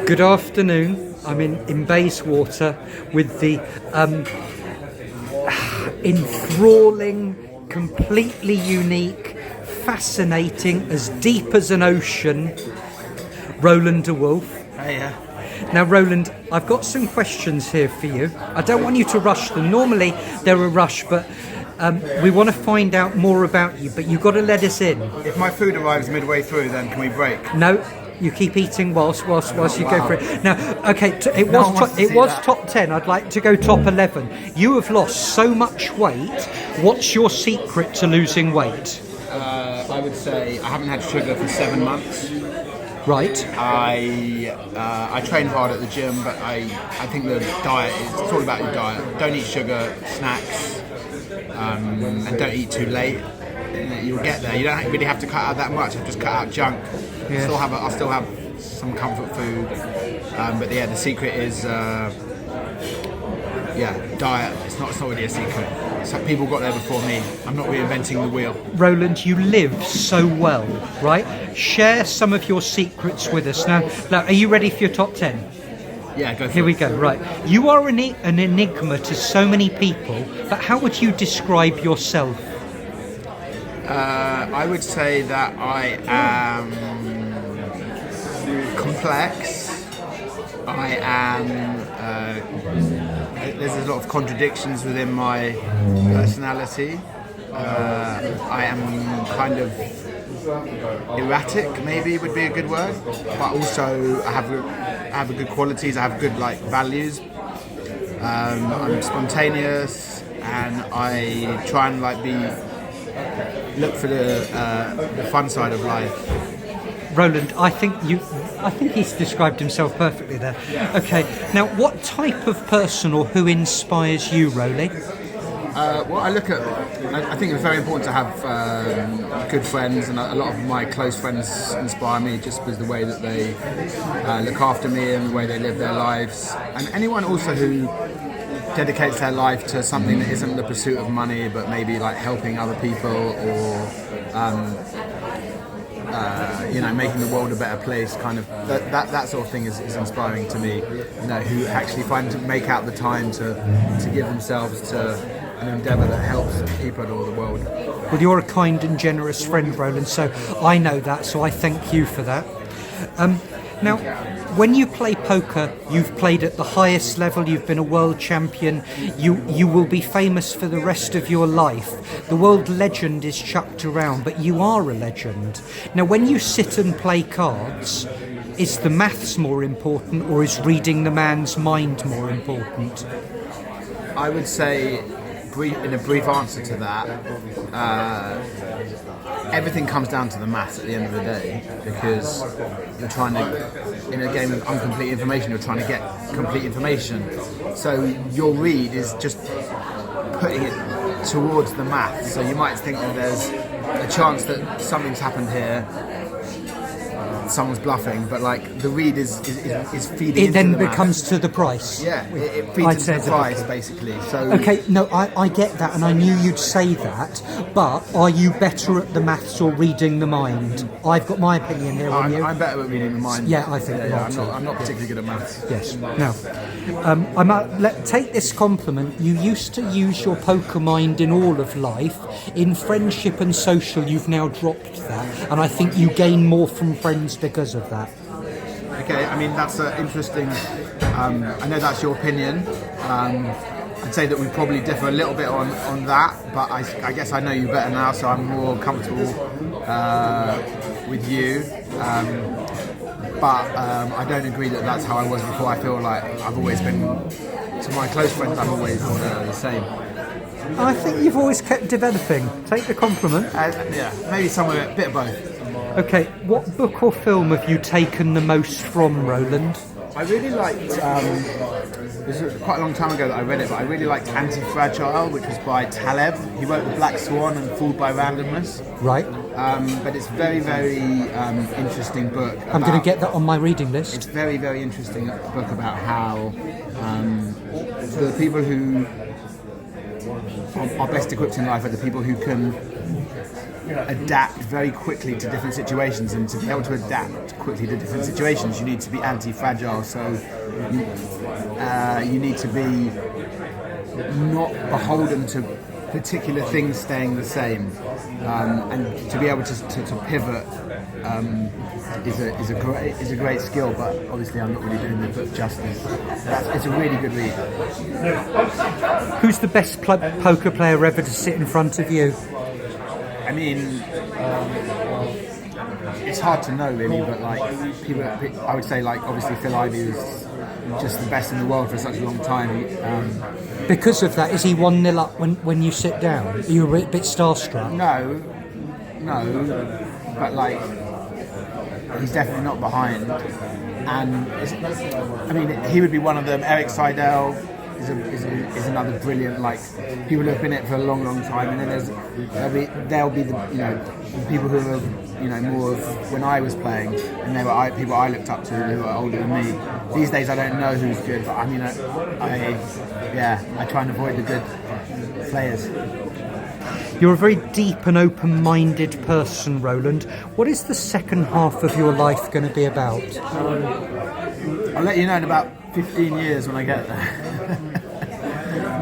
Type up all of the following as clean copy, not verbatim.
Good afternoon. I'm in Bayswater with the enthralling, completely unique, fascinating, as deep as an ocean, Roland de Wolfe. Hiya. Now, Roland, I've got some questions here for you. I don't want you to rush them. Normally, they're a rush, but we want to find out more about you, but you've got to let us in. If my food arrives midway through, then can we break? No, you keep eating whilst you go for it. Now, okay, it one was that. top 10. I'd like to go top 11. You have lost so much weight. What's your secret to losing weight? I would say I haven't had sugar for 7 months. Right. I train hard at the gym, but I think the diet it's all about your diet. Don't eat sugar, snacks, and don't eat too late. You'll get there. You don't really have to cut out that much. Just cut out junk. Yes. I'll still have some comfort food, but yeah, the secret is diet. It's not really a secret. Some people got there before me. I'm not reinventing the wheel. Roland, you live so well, right? Share some of your secrets with us. Now, are you ready for your top 10? Yeah, go for Here it. we go, right. You are an enigma to so many people, but how would you describe yourself? I would say that I am complex. I am. There's a lot of contradictions within my personality. I am kind of erratic, maybe would be a good word, but also I have a good qualities. I have good values. I'm spontaneous, and I try and look for the fun side of life. Roland, I think he's described himself perfectly there. Okay, now what type of person or who inspires you, Roly? Well, I think it's very important to have good friends, and a lot of my close friends inspire me just with the way that they look after me and the way they live their lives. And anyone also who dedicates their life to something that isn't the pursuit of money, but maybe helping other people or making the world a better place, kind of that sort of thing is inspiring to me. Who actually make out the time to give themselves to an endeavour that helps people all the world. Well, you're a kind and generous friend, Roland, so I know that, so I thank you for that. Now, when you play poker, you've played at the highest level, you've been a world champion, you will be famous for the rest of your life. The word legend is chucked around, but you are a legend. Now, when you sit and play cards, is the maths more important, or is reading the man's mind more important? I would say, in a brief answer to that, everything comes down to the maths at the end of the day, because you're trying to, in a game of incomplete information, you're trying to get complete information. So your read is just putting it towards the maths. So you might think that there's a chance that something's happened here, someone's bluffing, but the read is feeding. It then into the becomes maths. to the price. Yeah, it feeds into the price basically. So okay, no, I get that, and I knew you'd say that. But are you better at the maths or reading the mind? I've got my opinion here on you. I'm better at reading the mind. Yeah, I think you are too. I'm not particularly good at maths. Yes. Now, take this compliment. You used to use your poker mind in all of life. In friendship and social, you've now dropped that, and I think you gain more from friends because of that. Okay, I mean that's interesting. I know that's your opinion. I'd say that we probably differ a little bit on that, but I guess I know you better now, so I'm more comfortable with you. But I don't agree that that's how I was before. I feel like I've always been, to my close friends, I'm always the same. I think you've always kept developing. Take the compliment. Yeah, maybe somewhere a bit of both. Okay, what book or film have you taken the most from, Roland? I really liked, this was quite a long time ago that I read it, but I really liked Anti-Fragile, which was by Taleb. He wrote The Black Swan and Fooled by Randomness. Right. But it's very, very interesting book. I'm going to get that on my reading list. It's very, very interesting book about how the people who are best equipped in life are the people who can adapt very quickly to different situations, and to be able to adapt quickly to different situations, you need to be anti-fragile. So you need to be not beholden to particular things staying the same, and to be able to pivot is a great skill. But obviously, I'm not really doing the book justice. It's a really good read. Who's the best poker player ever to sit in front of you? I mean, it's hard to know really, but like people, I would say like obviously Phil Ivey is just the best in the world for such a long time. Because of that, is he 1-0 up when you sit down? Are you a bit starstruck? No, but like he's definitely not behind. And I mean, he would be one of them. Eric Seidel is another brilliant, like, people who have been in it for a long time, and then there'll be the, you know, the people who are, you know, more of when I was playing, and they were people I looked up to who are older than me. These days I don't know who's good, but I mean, I try and avoid the good players. You're a very deep and open-minded person, Roland. What is the second half of your life going to be about? I'll let you know in about 15 years when I get there.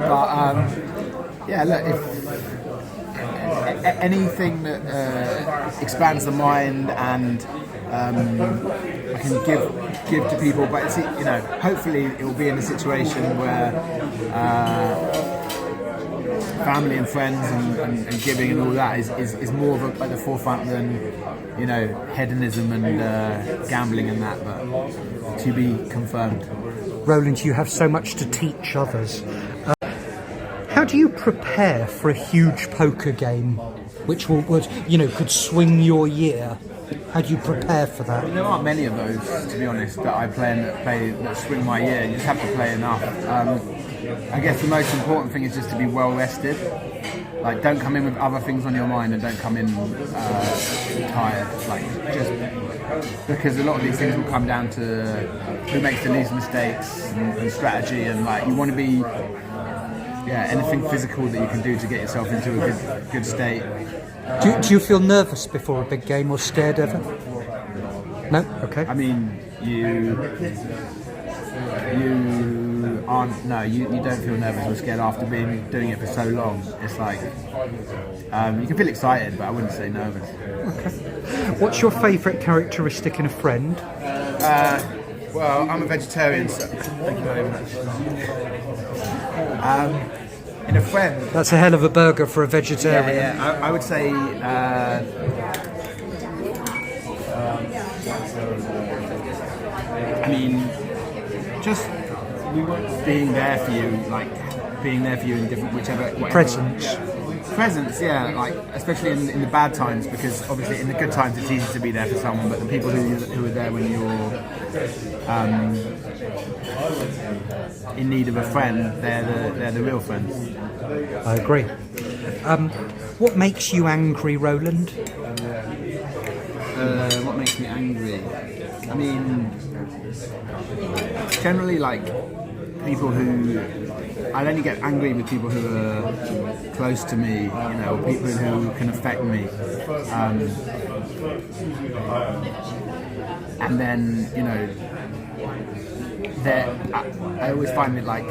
But yeah, look, if anything that expands the mind and I can give to people, but it's, you know, hopefully it will be in a situation where family and friends and giving and all that is more of at the forefront than, you know, hedonism and gambling and that, but to be confirmed. Roland, you have so much to teach others. How do you prepare for a huge poker game, which could swing your year? How do you prepare for that? There aren't many of those, to be honest, that I play that swing my year. You just have to play enough. I guess the most important thing is just to be well rested. Like, don't come in with other things on your mind, and don't come in tired. Like, just because a lot of these things will come down to who makes the least mistakes and strategy, and like you want to be, anything physical that you can do to get yourself into a good state. Do you feel nervous before a big game, or scared ever? No? Okay. I mean, you don't feel nervous or scared after doing it for so long. It's like you can feel excited, but I wouldn't say nervous. Okay. What's your favourite characteristic in a friend? Well, I'm a vegetarian, so thank you very much. In a friend, that's a hell of a burger for a vegetarian. Yeah. I would say I mean, just being there for you, like being there for you in different whatever presence, yeah, like especially in the bad times, because obviously in the good times it's easy to be there for someone, but the people who are there when you're in need of a friend, they're the real friends. I agree. What makes you angry, Roland? What makes me angry? I mean, generally, like, people who... I only get angry with people who are close to me, you know, people who can affect me. And then, you know, I always find that, like,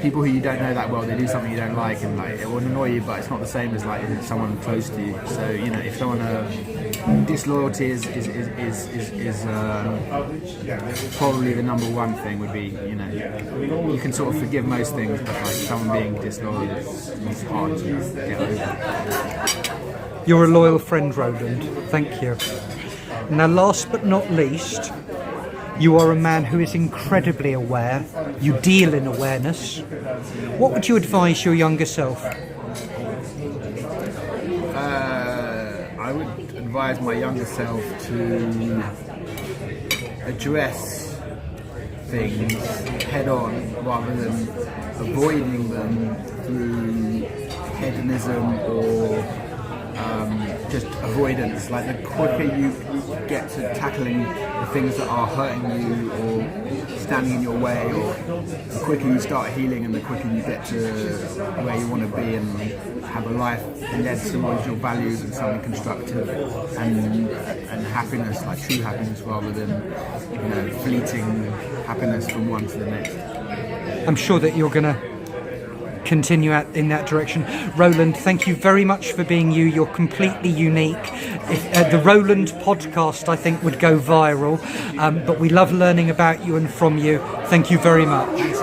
people who you don't know that well, they do something you don't like, and like it will annoy you, but it's not the same as like someone close to you. So, you know, if someone disloyalty is probably the number one thing would be, you know, you can sort of forgive most things, but like someone being disloyal is hard to get over. You're a loyal friend, Roland. Thank you. Now, last but not least, you are a man who is incredibly aware. You deal in awareness. What would you advise your younger self? I would advise my younger self to address things head on rather than avoiding them through hedonism or just avoidance. Like the quicker you get to tackling the things that are hurting you or standing in your way, or the quicker you start healing and the quicker you get to where you want to be and have a life led towards your values and something constructive and happiness, like true happiness rather than fleeting happiness from one to the next. I'm sure that you're going to continue in that direction. Roland, thank you very much for being you. You're completely unique. The Roland podcast, I think, would go viral, but we love learning about you and from you. Thank you very much. Thanks,